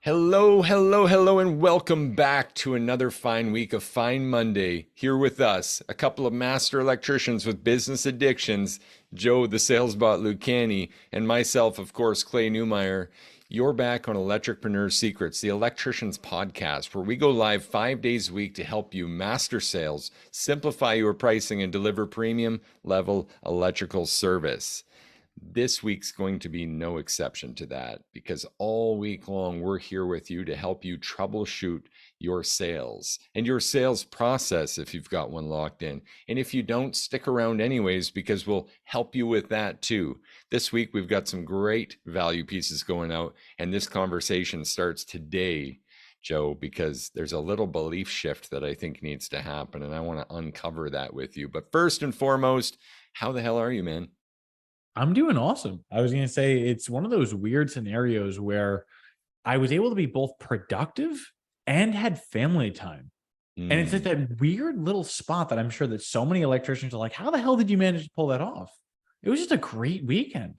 Hello, hello, hello, and welcome back to another fine week of Fine Monday. Here with us, a couple of master electricians with business addictions, Joe, the salesbot Lucani, and myself, of course, Clay Newmeyer. You're back on Electricpreneur Secrets, the electricians podcast, where we go live 5 days a week to help you master sales, simplify your pricing, and deliver premium level electrical service. This week's going to be no exception to that because all week long we're here with you to help you troubleshoot your sales and your sales process if you've got one locked in. And if you don't, stick around anyways because we'll help you with that too. This week we've got some great value pieces going out, and this conversation starts today, Joe, because there's a little belief shift that I think needs to happen, and I want to uncover that with you. But first and foremost, how the hell are you, man? I'm doing awesome. I was going to say it's one of those weird scenarios where I was able to be both productive and had family time. And it's like Mm. that weird little spot that I'm sure that so many electricians are like, how the hell did you manage to pull that off? It was just a great weekend.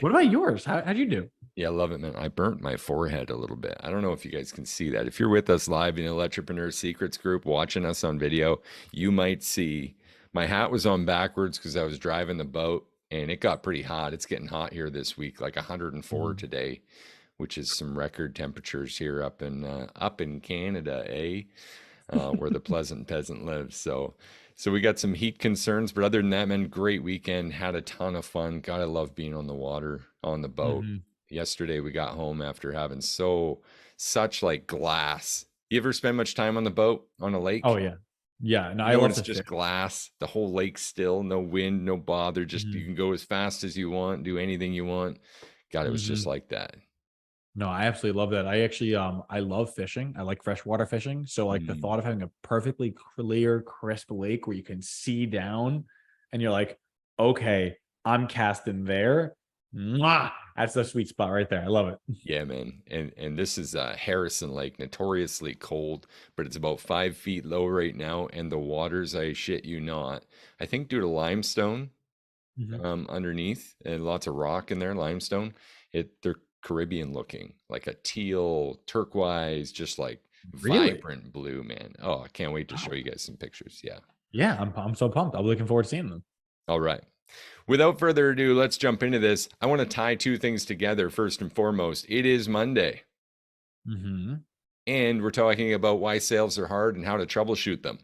What about yours? How'd you do? Yeah, I love it, man. I burnt my forehead a little bit. I don't know if you guys can see that. If you're with us live in the Electripreneur Secrets group, watching us on video, you might see my hat was on backwards because I was driving the boat and it got pretty hot. It's getting hot here this week, like 104 Mhm. today, which is some record temperatures here up in Canada, eh? Where the pleasant peasant lives. So we got some heat concerns, but other than that, man, great weekend. Had a ton of fun. God, I love being on the water, on the boat. Mhm. Yesterday we got home after having such like glass. You ever spend much time on the boat on a Oh, lake? yeah. Yeah. No, You I know when love it's to fish. just glass, the whole lake's still, no wind, no bother, just you Mhm. can go as fast as you want, do anything you want. God, it was just Mhm. like that. No, I absolutely love that. I actually, I love fishing. I like freshwater fishing. So like the Mm. thought of having a perfectly clear, crisp lake where you can see down and you're like, okay, I'm casting there. Mwah! That's the sweet spot right there. I love it. Yeah, man. And this is Harrison Lake, notoriously cold, but it's about 5 feet low right now. And the waters, I shit you not, I think due to limestone Mhm. underneath and lots of rock in there, limestone, they're Caribbean looking, like a teal, turquoise, just like Really? vibrant blue, man. Oh, I can't wait to show Wow. you guys some pictures. Yeah. Yeah, I'm so pumped. I'm looking forward to seeing them. All right. Without further ado, let's jump into this. I want to tie two things together. First and foremost, it is Monday. Mhm. And we're talking about why sales are hard and how to troubleshoot them.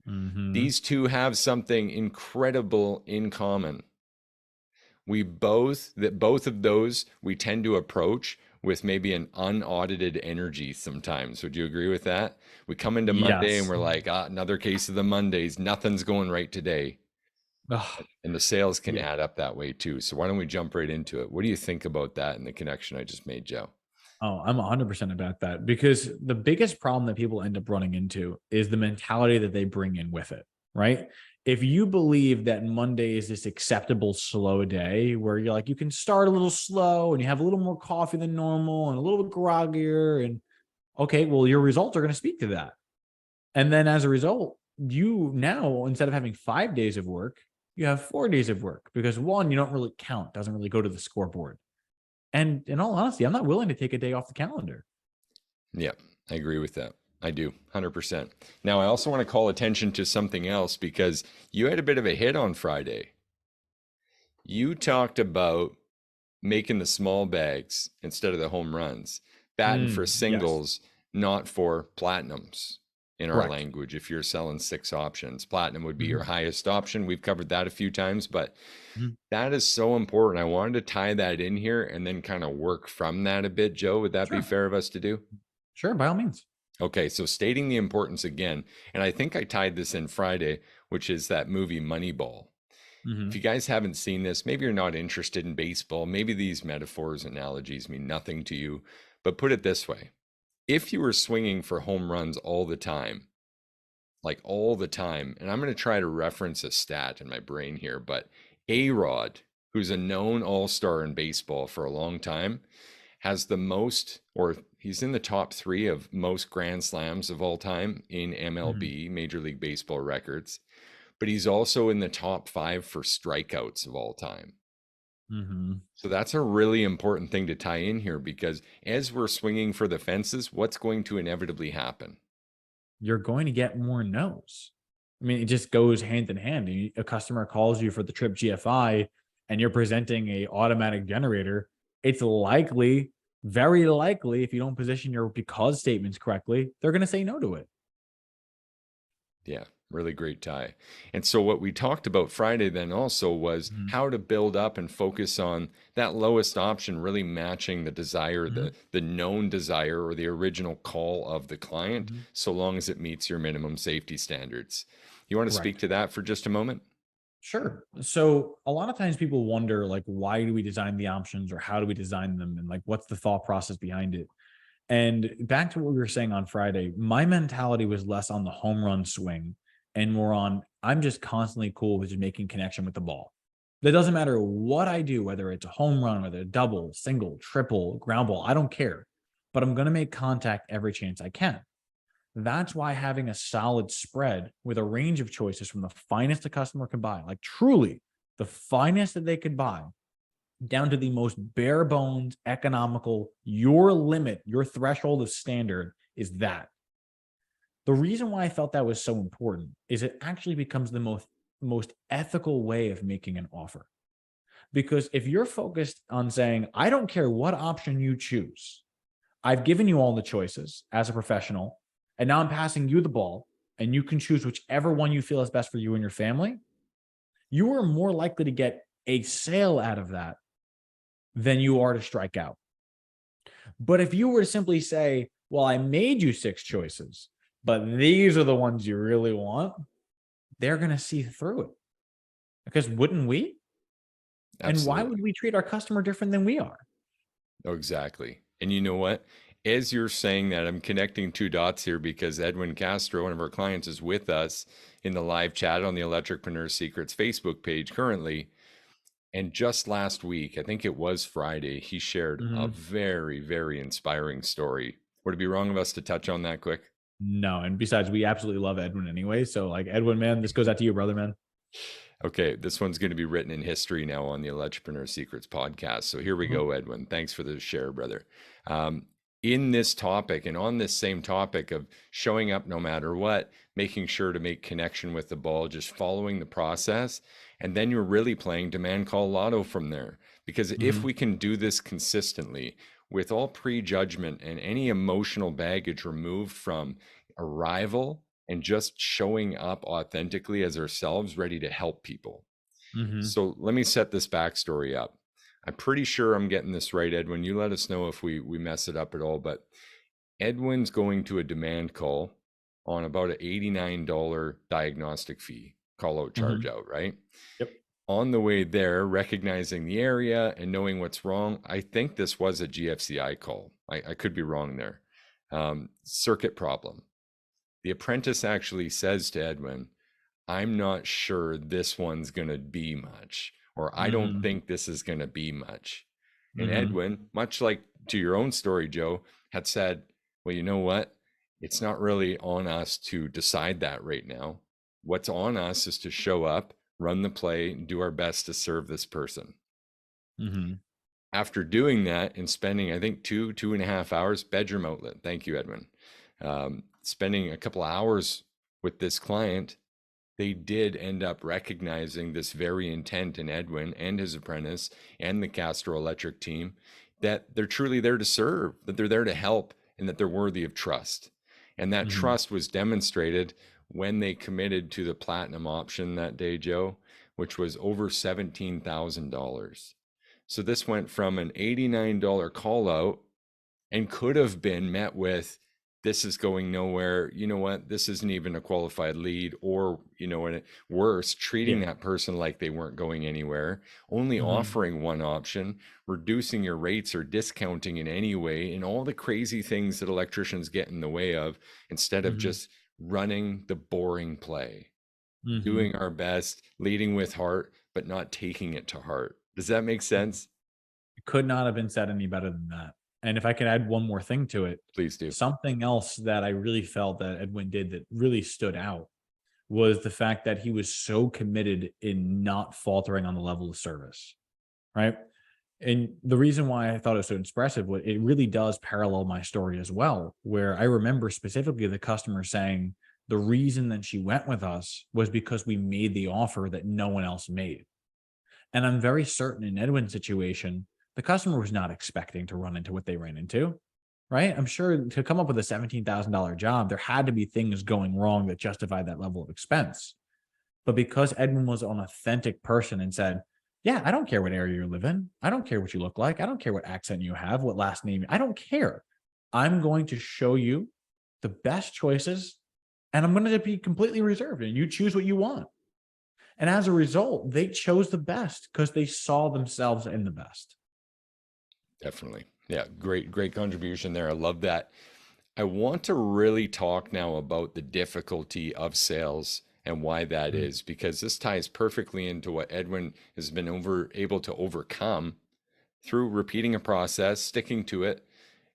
Mhm. These two have something incredible in common. Both of those we tend to approach with maybe an unaudited energy sometimes. Would you agree with that? We come into Monday and Yes. we're like, another case of the Mondays. Nothing's going right today. Ugh. And the sales can Yeah. add up that way too. So why don't we jump right into it? What do you think about that and the connection I just made, Joe? Oh, I'm 100% about that because the biggest problem that people end up running into is the mentality that they bring in with it, right? If you believe that Monday is this acceptable slow day where you're like, you can start a little slow and you have a little more coffee than normal and a little bit groggier, and okay, well, your results are going to speak to that. And then as a result, you now, instead of having 5 days of work, you have 4 days of work because one, you don't really count, doesn't really go to the scoreboard. And in all honesty, I'm not willing to take a day off the calendar. Yeah, I agree with that. I do, 100%. Now, I also want to call attention to something else because you had a bit of a hit on Friday. You talked about making the small bags instead of the home runs, batting for Yes, singles, not for platinums in our correct. language. If you're selling six options, platinum would be your Mhm, highest option. We've covered that a few times, but mhm. that is so important. I wanted to tie that in here and then kind of work from that a bit, Joe. Would that be Sure, fair of us to do? sure, by all means. Okay, so stating the importance again, and I think I tied this in Friday, which is that movie Moneyball. If you Mhm. guys haven't seen this, maybe you're not interested in baseball, maybe these metaphors, analogies mean nothing to you, but put it this way. If you were swinging for home runs all the time, like all the time, and I'm going to try to reference a stat in my brain here, but A-Rod, who's a known all-star in baseball for a long time, has the most, or he's in the top three of most grand slams of all time in Mhm. MLB, Major League Baseball records, but he's also in the top five for strikeouts of all time. Mm-hmm. So that's a really important thing to tie in here, because as we're swinging for the fences, what's going to inevitably happen? You're going to get more no's. I mean, it just goes hand in hand. A customer calls you for the trip GFI and you're presenting a automatic generator. It's likely, very likely, if you don't position your because statements correctly, they're going to say no to it. Yeah, really great tie. And so what we talked about Friday then also was Mhm. how to build up and focus on that lowest option, really matching the desire, Mhm. the known desire or the original call of the client, Mhm. so long as it meets your minimum safety standards. You want to speak Right. to that for just a moment? Sure. So a lot of times people wonder, like, why do we design the options or how do we design them? And like, what's the thought process behind it? And back to what we were saying on Friday, my mentality was less on the home run swing and more on I'm just constantly cool with just making connection with the ball. It doesn't matter what I do, whether it's a home run, whether a double, single, triple, ground ball, I don't care. But I'm going to make contact every chance I can. That's why having a solid spread with a range of choices from the finest a customer could buy, like truly the finest that they could buy, down to the most bare bones, economical, your limit, your threshold of standard is that. The reason why I felt that was so important is it actually becomes the most ethical way of making an offer. Because if you're focused on saying, I don't care what option you choose, I've given you all the choices as a professional, and now I'm passing you the ball, and you can choose whichever one you feel is best for you and your family, you are more likely to get a sale out of that than you are to strike out. But if you were to simply say, well, I made you six choices, but these are the ones you really want, they're going to see through it. Because wouldn't we? And why would Absolutely. we treat our customer different than we are? Oh, exactly. And you know what? As you're saying that, I'm connecting two dots here because Edwin Castro, one of our clients, is with us in the live chat on the Electricpreneur Secrets Facebook page currently. And just last week, I think it was Friday, he shared a Mhm. very, very inspiring story. Would it be wrong of us to touch on that quick? No. And besides, we absolutely love Edwin anyway. So, like, Edwin, man, this goes out to you, brother, man. Okay, this one's going to be written in history now on the Entrepreneur Secrets podcast. So here we Mhm. go, Edwin. Thanks for the share, brother. Um, in this topic and on this same topic of showing up no matter what, making sure to make connection with the ball, just following the process, and then you're really playing demand call lotto from there. Because if Mhm. we can do this consistently with all prejudgment and any emotional baggage removed from arrival and just showing up authentically as ourselves, ready to help people. Mhm. So let me set this backstory up. I'm pretty sure I'm getting this right, Edwin. You let us know if we mess it up at all. But Edwin's going to a demand call on about an $89 diagnostic fee, call out, charge Mhm. out, right? Yep. On the way there, recognizing the area and knowing what's wrong, I think this was a GFCI call. I could be wrong there. Circuit problem. The apprentice actually says to Edwin, I'm not sure this one's going to be much, or I don't Mhm. think this is going to be much. And Mhm. Edwin, much like to your own story, Joe, had said, well, you know what? It's not really on us to decide that right now. What's on us is to show up, run the play, and do our best to serve this person. Mhm. After doing that and spending, I think, 2.5 hours, bedroom outlet. Thank you, Edwin. Spending a couple of hours with this client, they did end up recognizing this very intent in Edwin and his apprentice and the Castro Electric team, that they're truly there to serve, that they're there to help, and that they're worthy of trust. And that Mhm. trust was demonstrated when they committed to the platinum option that day, Joe, which was over $17,000. So this went from an $89 call out and could have been met with, this is going nowhere. You know what? This isn't even a qualified lead, or, and worse, treating Yeah. that person like they weren't going anywhere, only Mhm. offering one option, reducing your rates or discounting in any way, and all the crazy things that electricians get in the way of, instead of Mhm. just running the boring play, Mhm. doing our best, leading with heart, but not taking it to heart. Does that make sense? It could not have been said any better than that. And if I can add one more thing to it, Please do. something else that I really felt that Edwin did that really stood out was the fact that he was so committed in not faltering on the level of service. right? And the reason why I thought it was so expressive, it really does parallel my story as well, where I remember specifically the customer saying the reason that she went with us was because we made the offer that no one else made. And I'm very certain in Edwin's situation, the customer was not expecting to run into what they ran into, right? I'm sure to come up with a $17,000 job, there had to be things going wrong that justified that level of expense. But because Edwin was an authentic person and said, yeah, I don't care what area you live in. I don't care what you look like. I don't care what accent you have, what last name. I don't care. I'm going to show you the best choices and I'm going to be completely reserved and you choose what you want. And as a result, they chose the best because they saw themselves in the best. Definitely. Yeah, great contribution there. I love that. I want to really talk now about the difficulty of sales and why that Mm, is, because this ties perfectly into what Edwin has been able to overcome through repeating a process, sticking to it,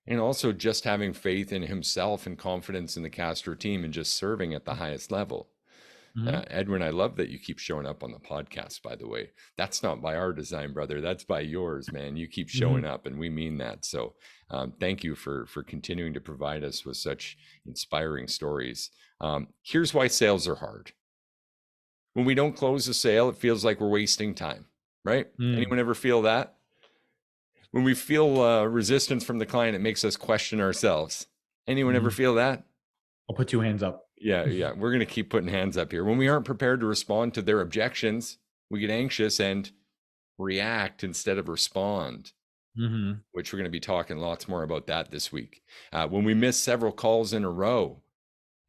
and also just having faith in himself and confidence in the Castro team and just serving at the highest level. mhm, Edwin, I love that you keep showing up on the podcast, by the way. That's not by our design, brother. That's by yours, man. You keep showing mhm. up, and we mean that. So thank you for continuing to provide us with such inspiring stories. Here's why sales are hard. When we don't close a sale, it feels like we're wasting time, right? Mm, Anyone ever feel that? When we feel resistance from the client, it makes us question ourselves. Anyone ever mhm. feel that? I'll put two hands up. Yeah. We're going to keep putting hands up here. When we aren't prepared to respond to their objections, we get anxious and react instead of respond, Mhm, which we're going to be talking lots more about that this week. When we miss several calls in a row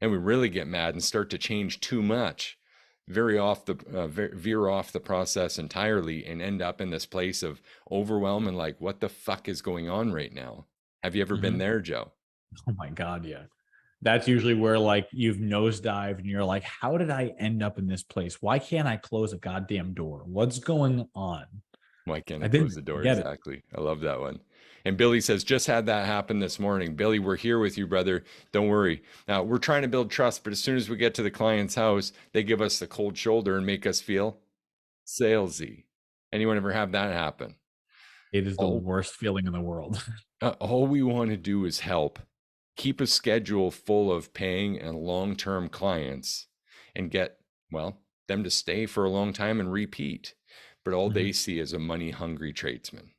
and we really get mad and start to change too much, veer off the process entirely and end up in this place of overwhelm and like, what the fuck is going on right now? Have you ever been mhm. there, Joe? Oh my God, yeah. That's usually where like you've nosedived and you're like, how did I end up in this place? Why can't I close a goddamn door? What's going on? Why can't I I close didn't the door? get it. Exactly. I love that one. And Billy says, just had that happen this morning. Billy, we're here with you, brother. Don't worry. Now, we're trying to build trust, but as soon as we get to the client's house, they give us the cold shoulder and make us feel salesy. Anyone ever have that happen? It is the All, worst feeling in the world. all we want to do is help. Keep a schedule full of paying and long-term clients and get, well, them to stay for a long time and repeat. But all they Mhm, see is a money-hungry tradesman.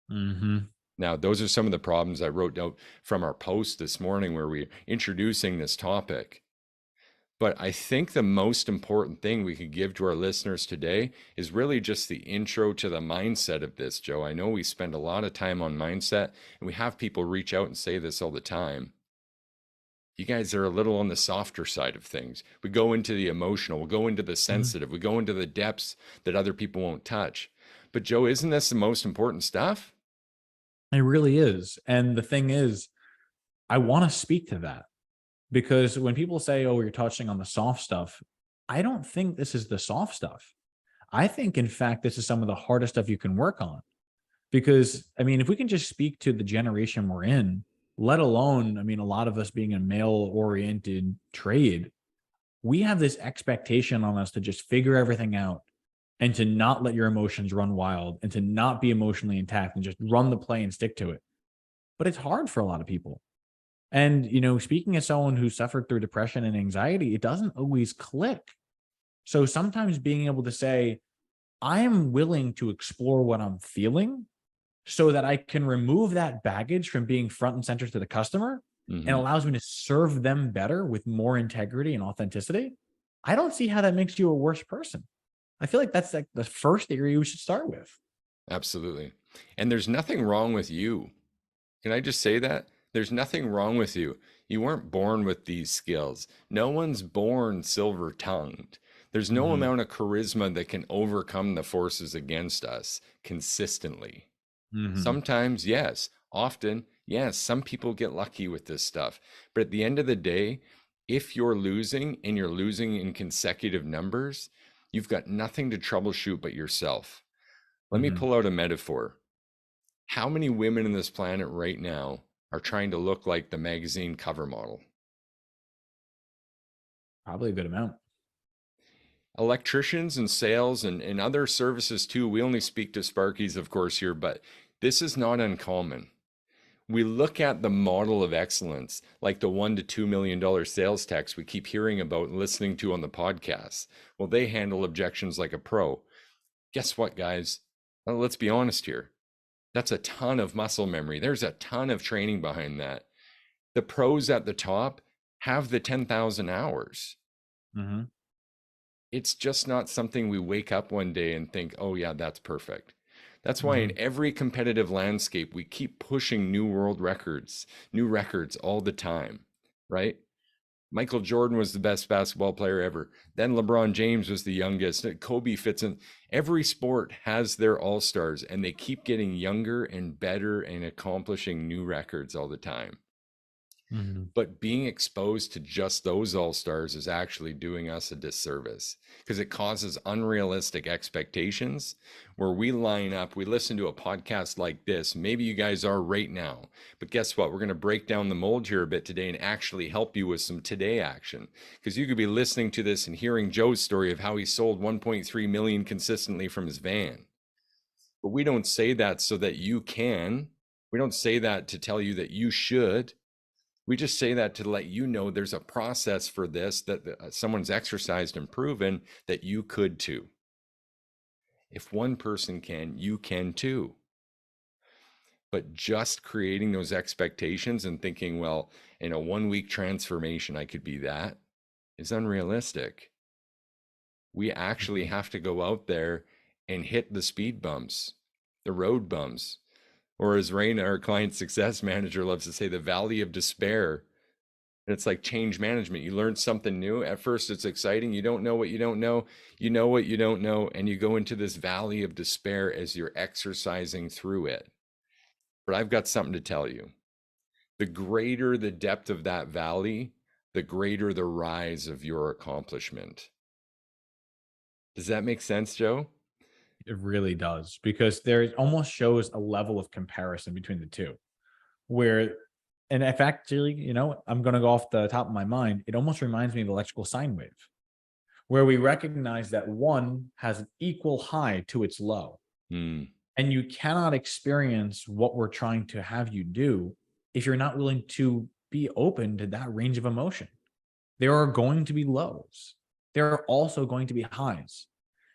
mhm, Now, those are some of the problems I wrote out from our post this morning where we're introducing this topic. But I think the most important thing we could give to our listeners today is really just the intro to the mindset of this, Joe. I know we spend a lot of time on mindset and we have people reach out and say this all the time. You guys are a little on the softer side of things. We go into the emotional, we go into the mhm. sensitive, we go into the depths that other people won't touch. But, Joe, isn't this the most important stuff? It really is. And the thing is, I want to speak to that because when people say, oh, you're touching on the soft stuff, I don't think this is the soft stuff. I think, in fact, this is some of the hardest stuff you can work on. Because, I mean, if we can just speak to the generation we're in, let alone, I mean, a lot of us being a male oriented trade, we have this expectation on us to just figure everything out and to not let your emotions run wild and to not be emotionally intact and just run the play and stick to it. But it's hard for a lot of people. And, speaking as someone who suffered through depression and anxiety, it doesn't always click. So sometimes being able to say, I am willing to explore what I'm feeling so that I can remove that baggage from being front and center to the customer and Hmm. allows me to serve them better with more integrity and authenticity. I don't see how that makes you a worse person. I feel like that's like the first area we should start with. Absolutely. And there's nothing wrong with you. Can I just say that? There's nothing wrong with you. You weren't born with these skills. No one's born silver tongued. There's no Mhm, amount of charisma that can overcome the forces against us consistently. mhm, Sometimes, yes. Often, yes. Some people get lucky with this stuff. But at the end of the day, if you're losing and you're losing in consecutive numbers, you've got nothing to troubleshoot but yourself. Let me mhm. pull out a metaphor. How many women in this planet right now are trying to look like the magazine cover model? Probably a good amount. Electricians and sales and other services too. We only speak to Sparkies, of course, here, but this is not uncommon. We look at the model of excellence, like the $1 to $2 million sales text we keep hearing about and listening to on the podcast. Well, they handle objections like a pro. Guess what, guys? Well, let's be honest here. That's a ton of muscle memory. There's a ton of training behind that. The pros at the top have the 10,000 hours. Mm-hmm. It's just not something we wake up one day and think, oh, yeah, that's perfect. That's why in Mm-hmm. every competitive landscape, we keep pushing new world records, new records all the time, right? Michael Jordan was the best basketball player ever. Then LeBron James was the youngest. Kobe fits in. Every sport has their all-stars, and they keep getting younger and better and accomplishing new records all the time. Mm-hmm. But being exposed to just those all-stars is actually doing us a disservice because it causes unrealistic expectations where we line up, we listen to a podcast like this. Maybe you guys are right now, but guess what? We're going to break down the mold here a bit today and actually help you with some today action, because you could be listening to this and hearing Joe's story of how he sold 1.3 million consistently from his van. But we don't say that so that you can. We don't say that to tell you that you should. We just say that to let you know there's a process for this that someone's exercised and proven that you could too. If one person can, you can too. But just creating those expectations and thinking, well, in a 1 week transformation, I could be that, is unrealistic. We actually have to go out there and hit the speed bumps, the road bumps, or as Raina, our client success manager, loves to say, the valley of despair. And it's like change management. You learn something new. At first, it's exciting. You don't know what you don't know. You know what you don't know. And you go into this valley of despair as you're exercising through it. But I've got something to tell you. The greater the depth of that valley, the greater the rise of your accomplishment. Does that make sense, Joe? It really does, because there almost shows a level of comparison between the two, where, and if actually, I'm going to go off the top of my mind, it almost reminds me of electrical sine wave, where we recognize that one has an equal high to its low. Hmm. And you cannot experience what we're trying to have you do if you're not willing to be open to that range of emotion. There are going to be lows. There are also going to be highs.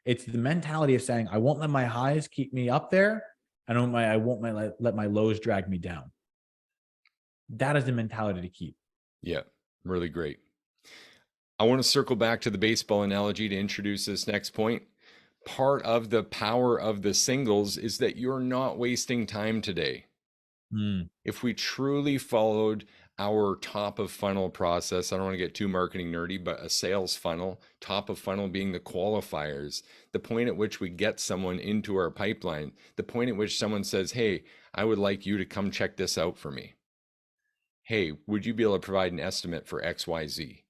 It's the mentality of saying, I won't let my highs keep me up there. I won't let my lows drag me down. That is the mentality to keep. Yeah, really great. I want to circle back to the baseball analogy to introduce this next point. Part of the power of the singles is that you're not wasting time today. Mm. If we truly followed our top of funnel process, I don't want to get too marketing nerdy, but a sales funnel, top of funnel being the qualifiers, the point at which we get someone into our pipeline, the point at which someone says, hey, I would like you to come check this out for me. Hey, would you be able to provide an estimate for XYZ?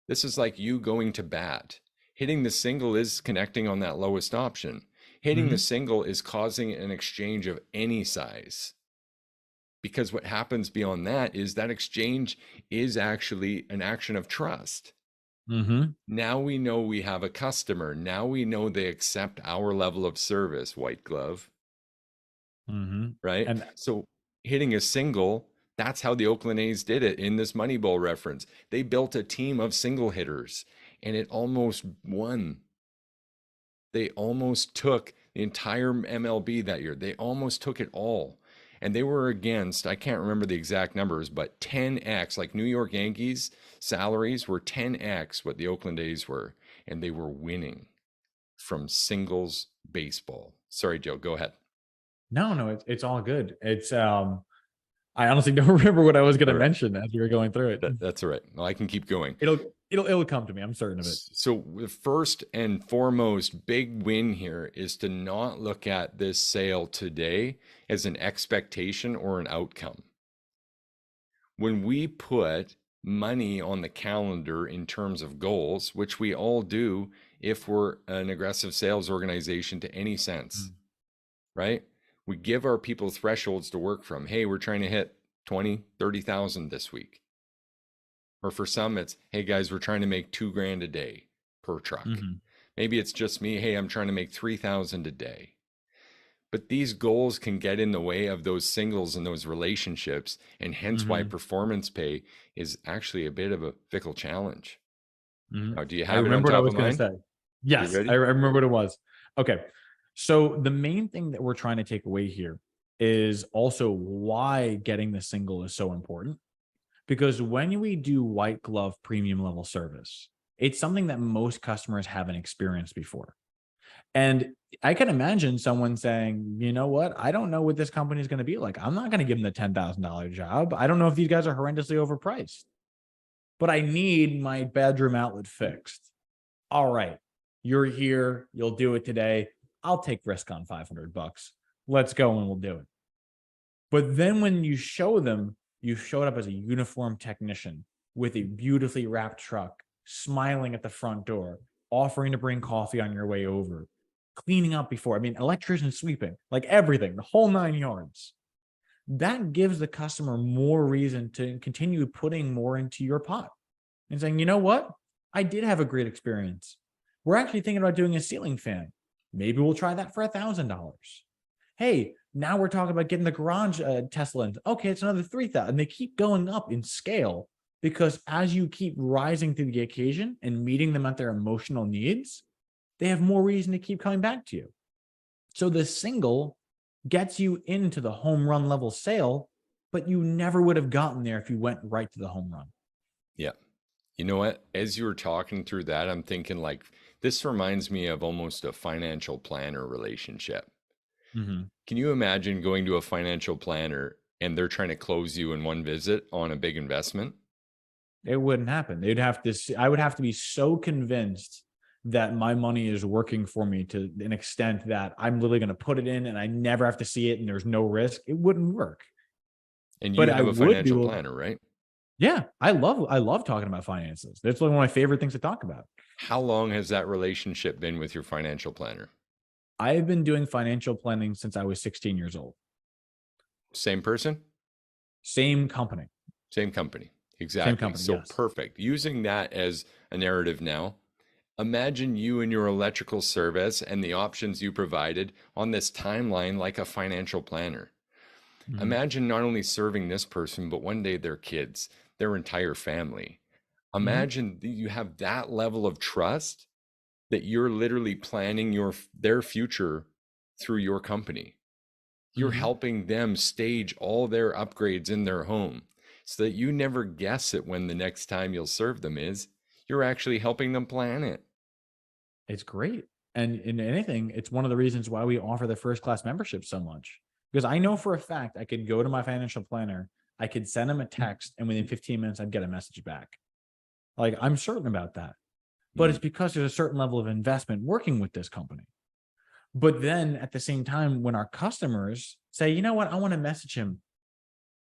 This is like you going to bat. Hitting the single is connecting on that lowest option. Hitting the Mm-hmm. single is causing an exchange of any size. Because what happens beyond that is that exchange is actually an action of trust. Mm-hmm. Now we know we have a customer. Now we know they accept our level of service, white glove, Mm-hmm. right? And So hitting a single, that's how the Oakland A's did it in this Moneyball reference. They built a team of single hitters and it almost won. They almost took the entire MLB that year. They almost took it all. And they were against, I can't remember the exact numbers, but 10x, like New York Yankees salaries were 10x what the Oakland A's were. And they were winning from singles baseball. Sorry, Joe, go ahead. no, it's all good. I honestly don't remember what I was going to All right. mention as we were going through it. That's all right. Well, I can keep going. It'll come to me. I'm certain of it. So the first and foremost big win here is to not look at this sale today as an expectation or an outcome. When we put money on the calendar in terms of goals, which we all do if we're an aggressive sales organization to any sense, right? We give our people thresholds to work from. Hey, we're trying to hit 20, 30,000 this week. Or for some, it's, hey guys, we're trying to make $2,000 a day per truck. Mm-hmm. Maybe it's just me. Hey, I'm trying to make 3,000 a day. But these goals can get in the way of those singles and those relationships, and hence why Hmm. performance pay is actually a bit of a fickle challenge. Hmm. Now, do you I have it on remember what I top of was going to mind? say. You Yes, I ready? remember what it was. Okay. So the main thing that we're trying to take away here is also why getting the single is so important. Because when we do white glove premium level service, it's something that most customers haven't experienced before. And I can imagine someone saying, you know what? I don't know what this company is going to be like. I'm not going to give them the $10,000 job. I don't know if these guys are horrendously overpriced, but I need my bedroom outlet fixed. All right. You're here. You'll do it today. I'll take risk on 500 bucks. Let's go and we'll do it. But then when you show them, you showed up as a uniformed technician with a beautifully wrapped truck, smiling at the front door, offering to bring coffee on your way over, cleaning up before. I mean, electrician sweeping, like everything, the whole 9 yards. That gives the customer more reason to continue putting more into your pot and saying, you know what? I did have a great experience. We're actually thinking about doing a ceiling fan. Maybe we'll try that for $1,000. Hey, now we're talking about getting the garage Tesla. Okay, it's another 3,000. And they keep going up in scale because as you keep rising to the occasion and meeting them at their emotional needs, they have more reason to keep coming back to you. So the single gets you into the home run level sale, but you never would have gotten there if you went right to the home run. Yeah. You know what? As you were talking through that, I'm thinking like this reminds me of almost a financial planner relationship. Mm-hmm. Can you imagine going to a financial planner and they're trying to close you in one visit on a big investment? It wouldn't happen. They'd have to see, I would have to be so convinced that my money is working for me to an extent that I'm literally going to put it in and I never have to see it and there's no risk. It wouldn't work. And But you I have a would be financial able, planner, right? yeah, I love talking about finances. That's one of my favorite things to talk about. How long has that relationship been with your financial planner? I've been doing financial planning since I was 16 years old. Same person? Same company. Same company. Same Exactly. company, So yes. perfect. Using that as a narrative now, imagine you and your electrical service and the options you provided on this timeline like a financial planner. Mhm. Imagine not only serving this person, but one day their kids, their entire family. Mhm. Imagine you have that level of trust that you're literally planning their future through your company. You're Mhm. helping them stage all their upgrades in their home so that you never guess it when the next time you'll serve them is. You're actually helping them plan it. It's great. And in anything, it's one of the reasons why we offer the first class membership so much. Because I know for a fact I could go to my financial planner, I could send him a text, and within 15 minutes, I'd get a message back. Like I'm certain about that. But Mm. it's because there's a certain level of investment working with this company. But then at the same time, when our customers say, you know what, I want to message him,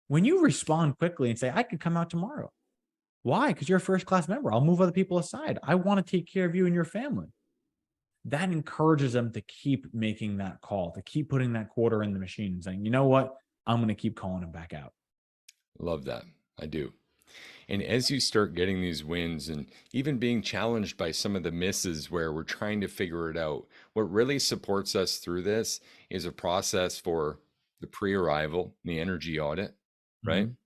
when you respond quickly and say, I could come out tomorrow. Why? Because you're a first class member. I'll move other people aside. I want to take care of you and your family. That encourages them to keep making that call, to keep putting that quarter in the machine and saying, you know what? I'm going to keep calling them back out. Love that. I do. And as you start getting these wins and even being challenged by some of the misses where we're trying to figure it out, what really supports us through this is a process for the pre arrival, the energy audit, right? Mhm.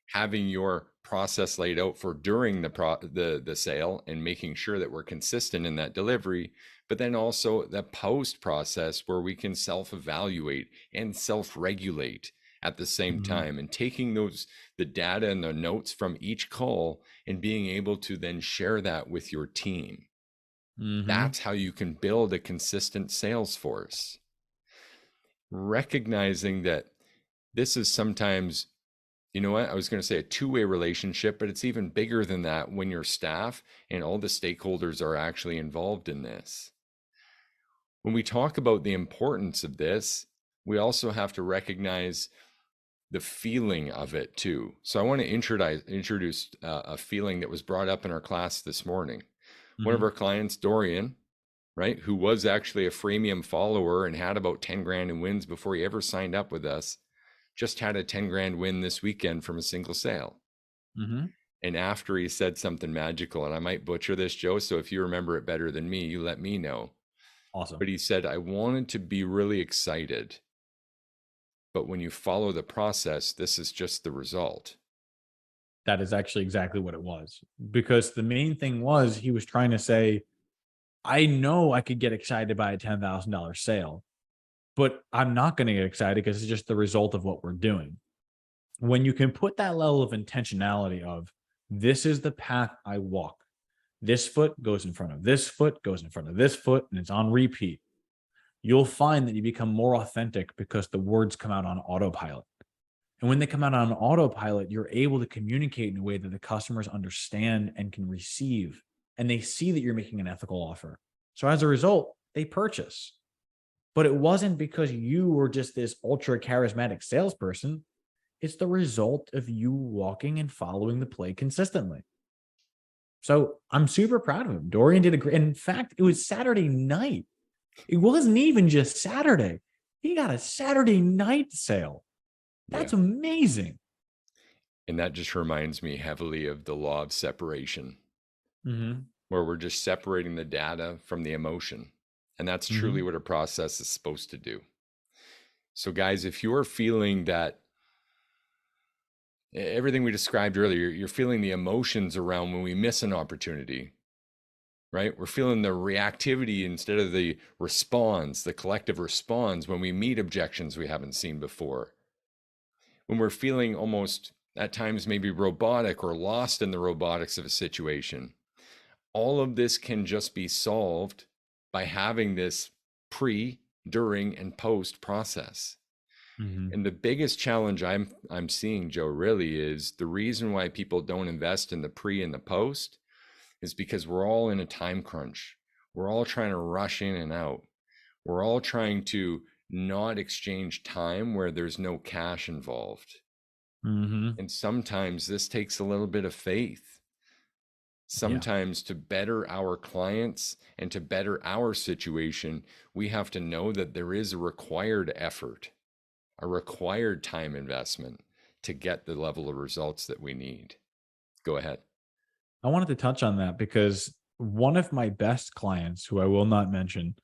Having your process laid out for during the sale and making sure that we're consistent in that delivery, but then also the post process where we can self evaluate and self regulate at the same Mhm. time, and taking those the data and the notes from each call and being able to then share that with your team. Mhm. That's how you can build a consistent sales force, recognizing that this is sometimes, you know what? I was going to say a two-way relationship, but it's even bigger than that when your staff and all the stakeholders are actually involved in this. When we talk about the importance of this, we also have to recognize the feeling of it too. So I want to introduce a feeling that was brought up in our class this morning. One of Mhm. our clients, Dorian, right, who was actually a freemium follower and had about 10 grand in wins before he ever signed up with us, just had a 10 grand win this weekend from a single sale. Mhm. And after he said something magical, and I might butcher this, Joe, so if you remember it better than me, you let me know. Awesome. But he said, I wanted to be really excited, but when you follow the process, this is just the result. That is actually exactly what it was. Because the main thing was he was trying to say, I know I could get excited by a $10,000 sale, but I'm not going to get excited because it's just the result of what we're doing. When you can put that level of intentionality of this is the path I walk, this foot goes in front of this foot, goes in front of this foot, and it's on repeat, you'll find that you become more authentic because the words come out on autopilot. And when they come out on autopilot, you're able to communicate in a way that the customers understand and can receive. And they see that you're making an ethical offer. So as a result, they purchase. But it wasn't because you were just this ultra charismatic salesperson. It's the result of you walking and following the play consistently. So I'm super proud of him. Dorian did a great. In fact, it was Saturday night. It wasn't even just Saturday. He got a Saturday night sale. Yeah. That's amazing. And that just reminds me heavily of the law of separation, Mm-hmm. where we're just separating the data from the emotion. And that's truly Mm-hmm. what a process is supposed to do. So, guys, if you're feeling that everything we described earlier, you're feeling the emotions around when we miss an opportunity, right? We're feeling the reactivity instead of the response, the collective response when we meet objections we haven't seen before. When we're feeling almost at times maybe robotic or lost in the robotics of a situation, all of this can just be solved by having this pre, during, and post process. Mm-hmm. And the biggest challenge I'm seeing, Joe, really is the reason why people don't invest in the pre and the post is because we're all in a time crunch. We're all trying to rush in and out. We're all trying to not exchange time where there's no cash involved. Mm-hmm. And sometimes this takes a little bit of faith. Yeah. Sometimes to better our clients and to better our situation, we have to know that there is a required effort, a required time investment to get the level of results that we need. Go ahead. I wanted to touch on that because one of my best clients, who I will not mention,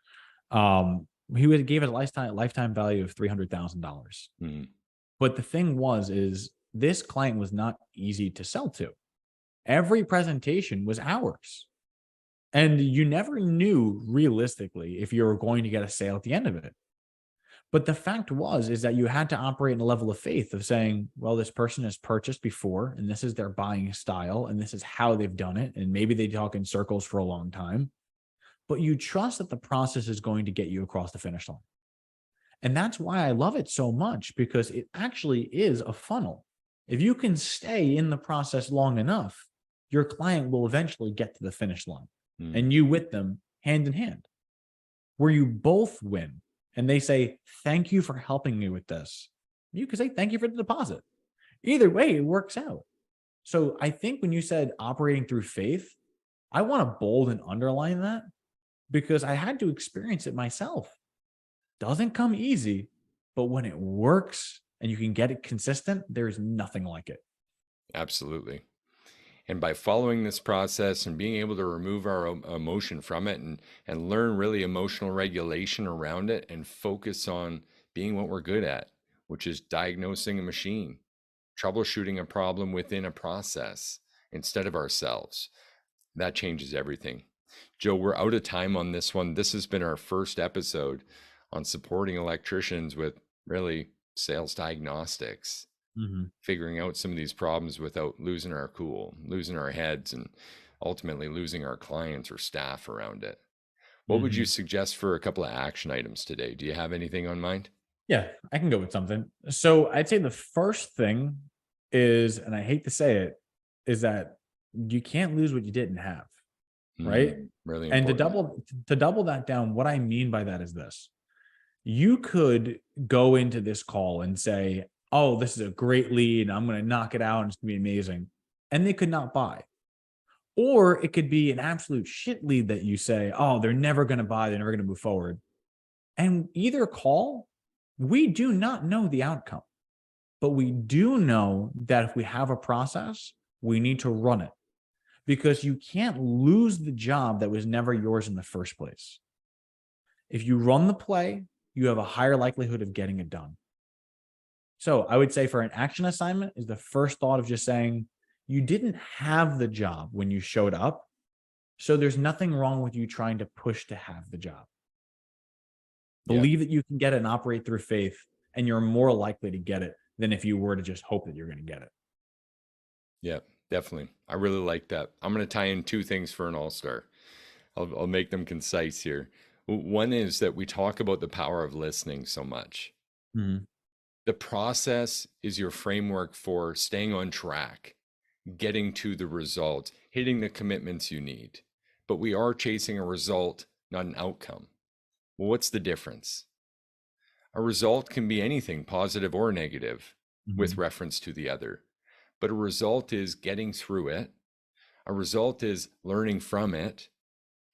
gave a lifetime value of $300,000. Mm, But the thing is this client was not easy to sell to. Every presentation was hours. And you never knew realistically if you were going to get a sale at the end of it. But the fact is that you had to operate in a level of faith of saying, well, this person has purchased before, and this is their buying style, and this is how they've done it. And maybe they talk in circles for a long time, but you trust that the process is going to get you across the finish line. And that's why I love it so much, because it actually is a funnel. If you can stay in the process long enough, your client will eventually get to the finish line mm. and you with them hand in hand, where you both win. And they say, thank you for helping me with this. You can say, thank you for the deposit. Either way, it works out. So I think when you said operating through faith, I want to bold and underline that because I had to experience it myself. Doesn't come easy, but when it works and you can get it consistent, there's nothing like it. Absolutely. And by following this process and being able to remove our emotion from it and learn really emotional regulation around it and focus on being what we're good at, which is diagnosing a machine, troubleshooting a problem within a process instead of ourselves, that changes everything. Joe, we're out of time on this one. This has been our first episode on supporting electricians with really sales diagnostics, Mhm. figuring out some of these problems without losing our cool, losing our heads, and ultimately losing our clients or staff around it. What would you Mhm. suggest for a couple of action items today? Do you have anything on mind? Yeah, I can go with something. So I'd say the first thing is, and I hate to say it, is that you can't lose what you didn't have, right? Really And important. to double that down, what I mean by that is this. You could go into this call and say, "Oh, this is a great lead. I'm going to knock it out and it's going to be amazing." And they could not buy. Or it could be an absolute shit lead that you say, "Oh, they're never going to buy, they're never going to move forward." And either call, we do not know the outcome. But we do know that if we have a process, We need to run it, because you can't lose the job that was never yours in the first place. If you run the play, you have a higher likelihood of getting it done. So I would say for an action assignment is the first thought of just saying, you didn't have the job when you showed up. So there's nothing wrong with you trying to push to have the job. Yeah. Believe that you can get it and operate through faith, and you're more likely to get it than if you were to just hope that you're going to get it. Yeah, definitely. I really like that. I'm going to tie in two things for an all-star. I'll make them concise here. One is that we talk about the power of listening so much. Mm-hmm. The process is your framework for staying on track, getting to the result, hitting the commitments you need. But we are chasing a result, not an outcome. Well, what's the difference? A result can be anything, positive or negative, with reference to the other. But a result is getting through it. A result is learning from it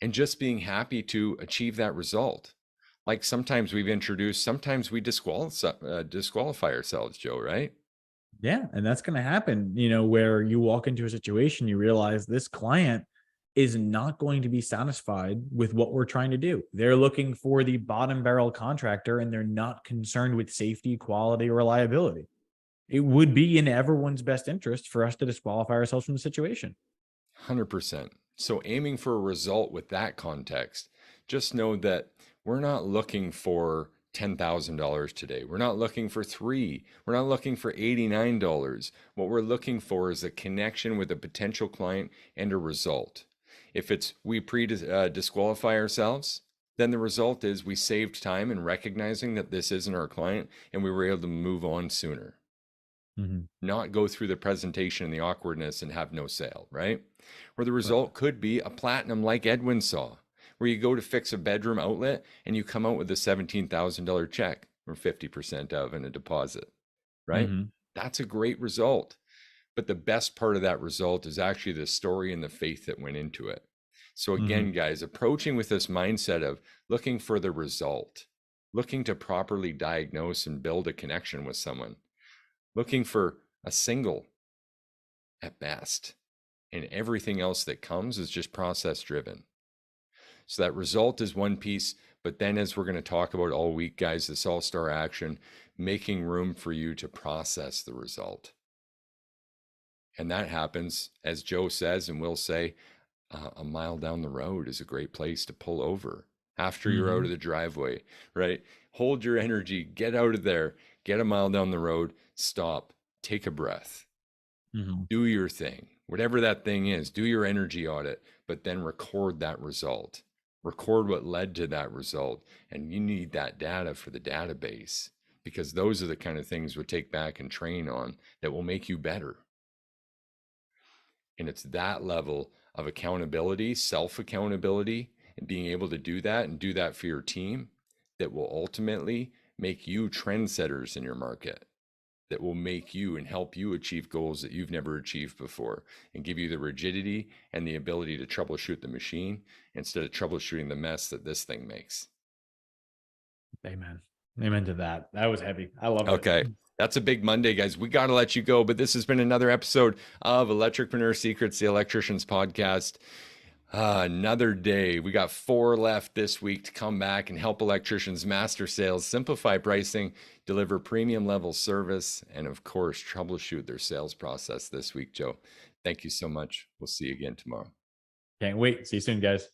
and just being happy to achieve that result. Like sometimes we've introduced, sometimes we disqualify ourselves, Joe, right? Yeah. And that's going to happen, where you walk into a situation, you realize this client is not going to be satisfied with what we're trying to do. They're looking for the bottom barrel contractor, and they're not concerned with safety, quality, or reliability. It would be in everyone's best interest for us to disqualify ourselves from the situation. 100%. So aiming for a result with that context, just know that we're not looking for $10,000 today. We're not looking for three. We're not looking for $89. What we're looking for is a connection with a potential client and a result. If it's we disqualify ourselves, then the result is we saved time in recognizing that this isn't our client and we were able to move on sooner. Not go through the presentation and the awkwardness and have no sale, right? Where the result could be a platinum like Edwin saw, where you go to fix a bedroom outlet and you come out with a $17,000 check or 50% of and a deposit, right? That's a great result. But the best part of that result is actually the story and the faith that went into it. So again, guys, approaching with this mindset of looking for the result, looking to properly diagnose and build a connection with someone, looking for a single at best, and everything else that comes is just process driven. So that result is one piece, but then as we're going to talk about all week, guys, this all-star action, making room for you to process the result. And that happens, as Joe says and will say, a mile down the road is a great place to pull over after you're out of the driveway, right? Hold your energy, get out of there, get a mile down the road, stop, take a breath, do your thing, whatever that thing is, do your energy audit, but then record that result, record what led to that result. And you need that data for the database, because those are the kind of things we'll take back and train on that will make you better. And it's that level of accountability, self-accountability, and being able to do that and do that for your team that will ultimately make you trendsetters in your market, that will make you and help you achieve goals that you've never achieved before, and give you the rigidity and the ability to troubleshoot the machine instead of troubleshooting the mess that this thing makes. Amen. Amen to that. That was heavy. I love it. Okay. That's a big Monday, guys. We got to let you go, but this has been another episode of Electricpreneur Secrets, the Electricians podcast. Another day. We got 4 left this week to come back and help electricians master sales, simplify pricing, deliver premium level service, and of course, troubleshoot their sales process this week, Joe. Thank you so much. We'll see you again tomorrow. Can't wait. See you soon, guys.